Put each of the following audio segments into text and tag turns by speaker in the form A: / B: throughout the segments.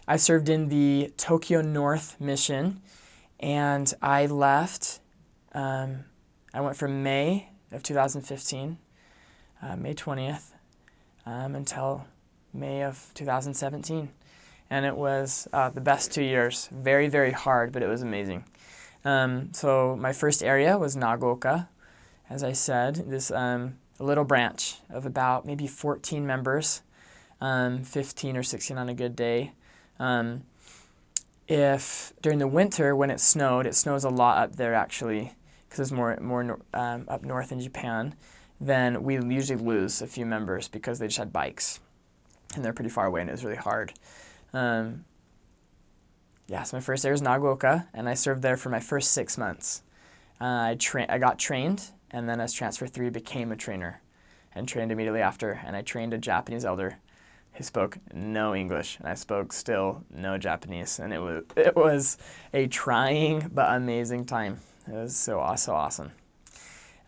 A: I served in the Tokyo North mission, and I left. I went from May of 2015, May 20th, until May of 2017. And it was the best 2 years. Very, very hard, but it was amazing. So my first area was Nagaoka, as I said, this a little branch of about maybe 14 members, 15 or 16 on a good day. If during the winter when it snows a lot up there actually, because it's more up north in Japan, then we usually lose a few members because they just had bikes, and they're pretty far away, and it was really hard. So my first area was Nagaoka, and I served there for my first 6 months. I got trained, and then as transfer 3 became a trainer, and trained immediately after. And I trained a Japanese elder who spoke no English, and I spoke still no Japanese, and it was a trying but amazing time. It was so awesome.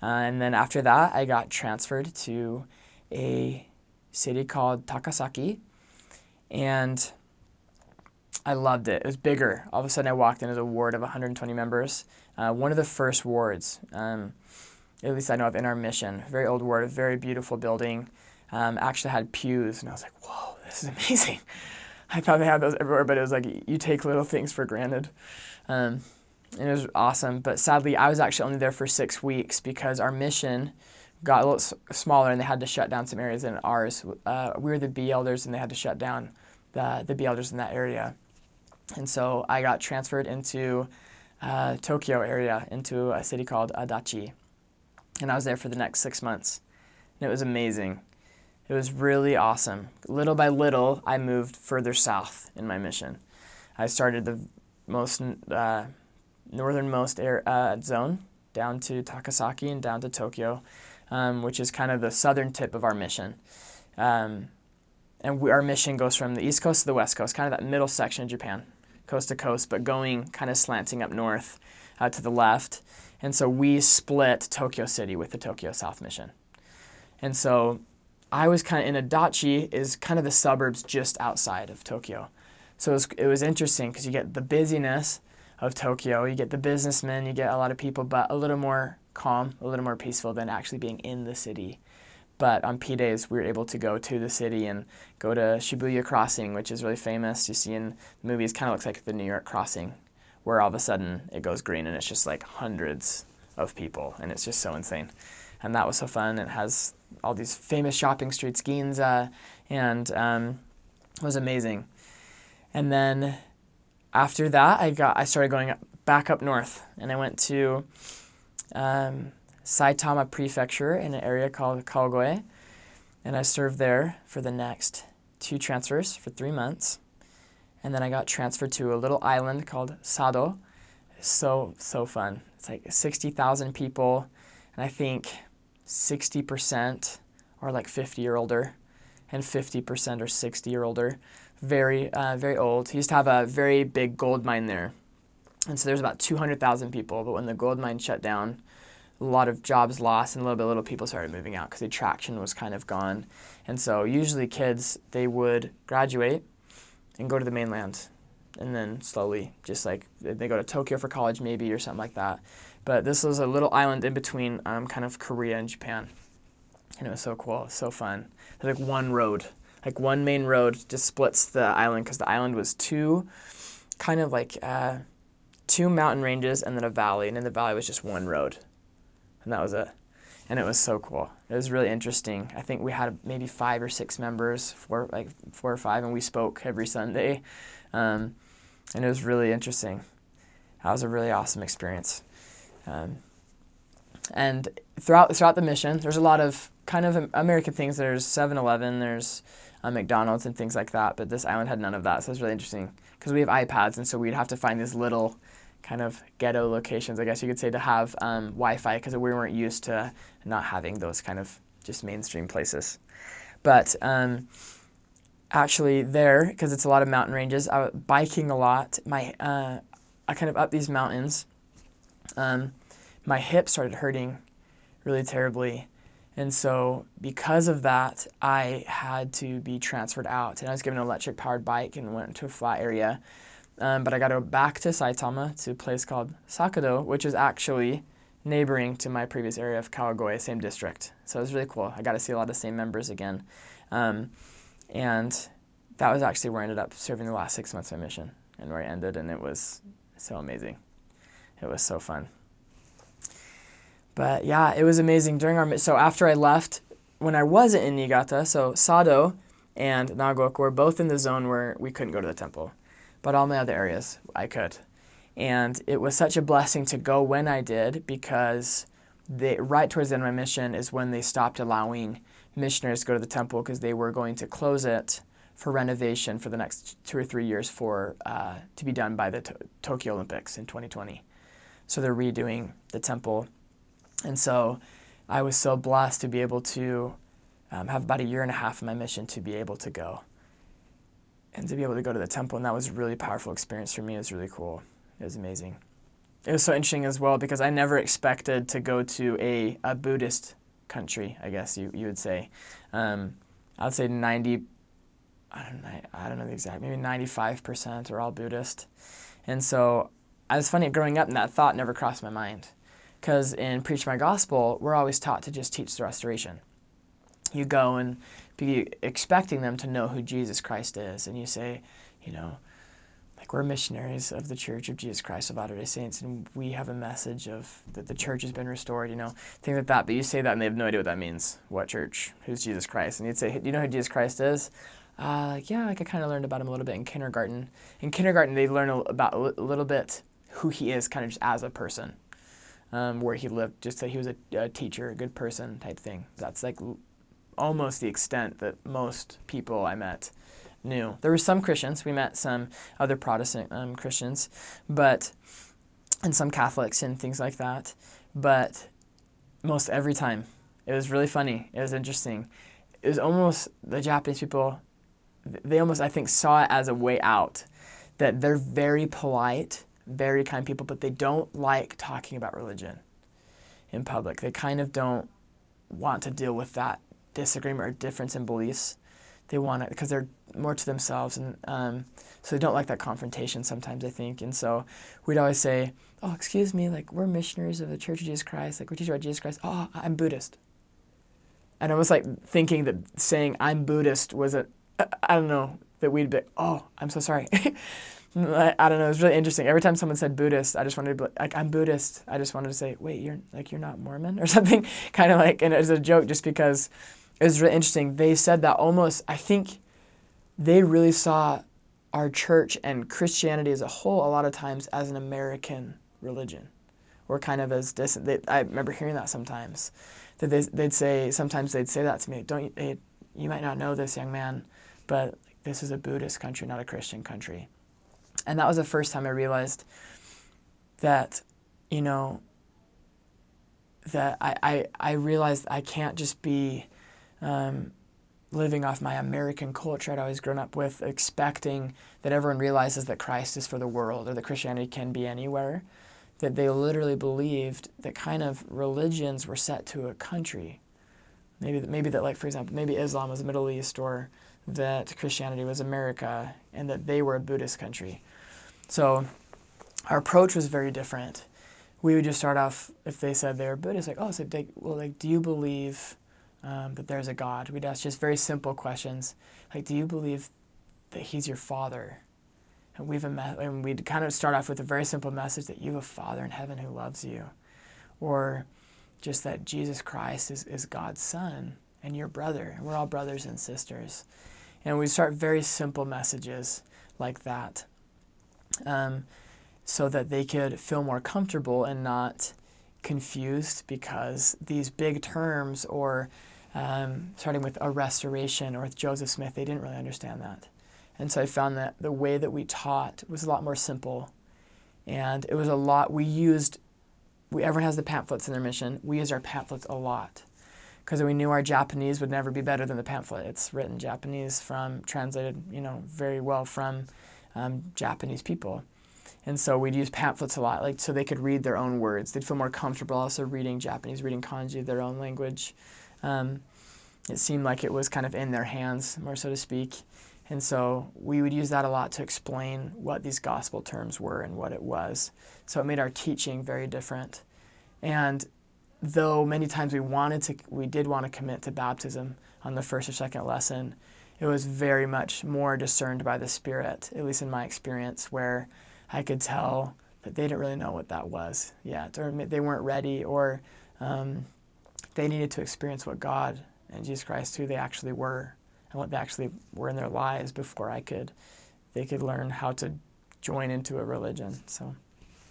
A: And then after that, I got transferred to a city called Takasaki, and I loved it. It was bigger. All of a sudden, I walked into a ward of 120 members. One of the first wards, at least I know of in our mission. Very old ward, a very beautiful building. Actually had pews, and I was like, whoa, this is amazing. I thought they had those everywhere, but it was like you take little things for granted. And it was awesome. But sadly, I was actually only there for 6 weeks because our mission got a little smaller, and they had to shut down some areas in ours. We were the B elders, and they had to shut down the B elders in that area. And so I got transferred into Tokyo area, into a city called Adachi. And I was there for the next 6 months. And it was amazing. It was really awesome. Little by little, I moved further south in my mission. I started the most northernmost zone down to Takasaki and down to Tokyo, which is kind of the southern tip of our mission. And our mission goes from the east coast to the west coast, kind of that middle section of Japan, coast to coast, but going kind of slanting up north to the left. And so we split Tokyo City with the Tokyo South Mission. And so I was kind of in Adachi, is kind of the suburbs just outside of Tokyo. So it was interesting because you get the busyness of Tokyo, you get the businessmen, you get a lot of people, but a little more calm, a little more peaceful than actually being in the city. But on P days, we were able to go to the city and go to Shibuya Crossing, which is really famous. You see in the movies, kind of looks like the New York Crossing, where all of a sudden it goes green and it's just like hundreds of people, and it's just so insane. And that was so fun. It has all these famous shopping streets, Ginza, and it was amazing. And then after that, I started going back up north, and I went to Saitama Prefecture in an area called Kaogoe, and I served there for the next 2 transfers for 3 months. And then I got transferred to a little island called Sado. So fun. It's like 60,000 people, and I think 60% are like 50 or older, and 50% are 60 or older. Very old. He used to have a very big gold mine there, and so there's about 200,000 people. But when the gold mine shut down, a lot of jobs lost, and little people started moving out because the attraction was kind of gone. And so usually kids, they would graduate and go to the mainland, and then slowly, just like they go to Tokyo for college maybe or something like that. But this was a little island in between kind of Korea and Japan, and it was so cool, so fun. There's like one road, like one main road just splits the island, because the island was two mountain ranges and then a valley, and in the valley was just one road, and that was it. And it was so cool. It was really interesting. I think we had maybe 5 or 6 members, 4 or 5, and we spoke every Sunday. And it was really interesting. That was a really awesome experience. And throughout the mission, there's a lot of kind of American things. There's 7-Eleven, there's McDonald's and things like that, but this island had none of that, so it was really interesting because we have iPads, and so we'd have to find these little kind of ghetto locations, I guess you could say, to have Wi-Fi, because we weren't used to not having those kind of just mainstream places. But actually there, because it's a lot of mountain ranges, I was biking a lot. I kind of up these mountains. My hip started hurting really terribly, And so because of that, I had to be transferred out. And I was given an electric-powered bike and went to a flat area. But I got to go back to Saitama to a place called Sado, which is actually neighboring to my previous area of Kawagoe, same district. So it was really cool. I got to see a lot of the same members again. And that was actually where I ended up serving the last 6 months of my mission and where I ended, and it was so amazing. It was so fun. But yeah, it was amazing so after I left, when I wasn't in Niigata, so Sado and Nagaoka were both in the zone where we couldn't go to the temple, but all my other areas I could. And it was such a blessing to go when I did, because right towards the end of my mission is when they stopped allowing missionaries to go to the temple, because they were going to close it for renovation for the next 2 or 3 years to be done by the Tokyo Olympics in 2020. So they're redoing the temple. And so I was so blessed to be able to have about 1.5 years of my mission to be able to go and to be able to go to the temple. And that was a really powerful experience for me. It was really cool. It was amazing. It was so interesting as well, because I never expected to go to a Buddhist country, I guess you would say. I would say 90, I don't know the exact, maybe 95% are all Buddhist. And so it was funny, growing up, and that thought never crossed my mind. Because in Preach My Gospel, we're always taught to just teach the restoration. You go and be expecting them to know who Jesus Christ is. And you say, like, we're missionaries of the Church of Jesus Christ of Latter-day Saints, and we have a message of that the church has been restored, things like that. But you say that, and they have no idea what that means. What church? Who's Jesus Christ? And you'd say, do you know who Jesus Christ is? Yeah, like I kind of learned about him a little bit in kindergarten. In kindergarten, they learn about a little bit who he is, kind of just as a person. Where he lived, just that he was a teacher, a good person type thing. That's like almost the extent that most people I met knew. There were some Christians. We met some other Protestant Christians, and some Catholics and things like that. But most every time, it was really funny. It was interesting. It was almost the Japanese people, they almost, I think, saw it as a way out, that they're very polite, very kind people, but they don't like talking about religion in public. They kind of don't want to deal with that disagreement or difference in beliefs. They want it because they're more to themselves, and so they don't like that confrontation sometimes, I think. And so we'd always say, oh, excuse me, like, we're missionaries of the Church of Jesus Christ, like, we teach about Jesus Christ. Oh, I'm Buddhist. And I was like thinking that saying I'm Buddhist was I don't know, that we'd be, oh, I'm so sorry. I don't know, it was really interesting. Every time someone said Buddhist, I just wanted to be like, I'm Buddhist. I just wanted to say, wait, you're not Mormon or something, kind of like, and it was a joke just because it was really interesting. They said that almost, I think they really saw our church and Christianity as a whole a lot of times as an American religion, or kind of as distant. I remember hearing that sometimes, that they'd say that to me, you might not know this, young man, but this is a Buddhist country, not a Christian country. And that was the first time I realized that, that I realized I can't just be living off my American culture I'd always grown up with, expecting that everyone realizes that Christ is for the world, or that Christianity can be anywhere. That they literally believed that kind of religions were set to a country. Maybe that, like, for example, maybe Islam was the Middle East, or that Christianity was America, and that they were a Buddhist country. So our approach was very different. We would just start off, if they said they were Buddhist, like, oh, so do you believe that there's a God? We'd ask just very simple questions, like, do you believe that he's your father? And we'd kind of start off with a very simple message that you have a Father in heaven who loves you, or just that Jesus Christ is God's Son and your brother. We're all brothers and sisters. And we start very simple messages like that, so that they could feel more comfortable and not confused, because these big terms, or starting with a restoration or with Joseph Smith, they didn't really understand that. And so I found that the way that we taught was a lot more simple, and it was a lot, everyone has the pamphlets in their mission. We used our pamphlets a lot, because we knew our Japanese would never be better than the pamphlet. It's written Japanese translated, very well from Japanese people. And so we'd use pamphlets a lot, like, so they could read their own words. They'd feel more comfortable also reading Japanese, reading kanji, their own language. It seemed like it was kind of in their hands, more so to speak. And so we would use that a lot to explain what these gospel terms were and what it was. So it made our teaching very different. And though many times we did want to commit to baptism on the first or second lesson, it was very much more discerned by the Spirit, at least in my experience, where I could tell that they didn't really know what that was yet, or they weren't ready, or they needed to experience what God and Jesus Christ, who they actually were, and what they actually were in their lives before they could learn how to join into a religion. So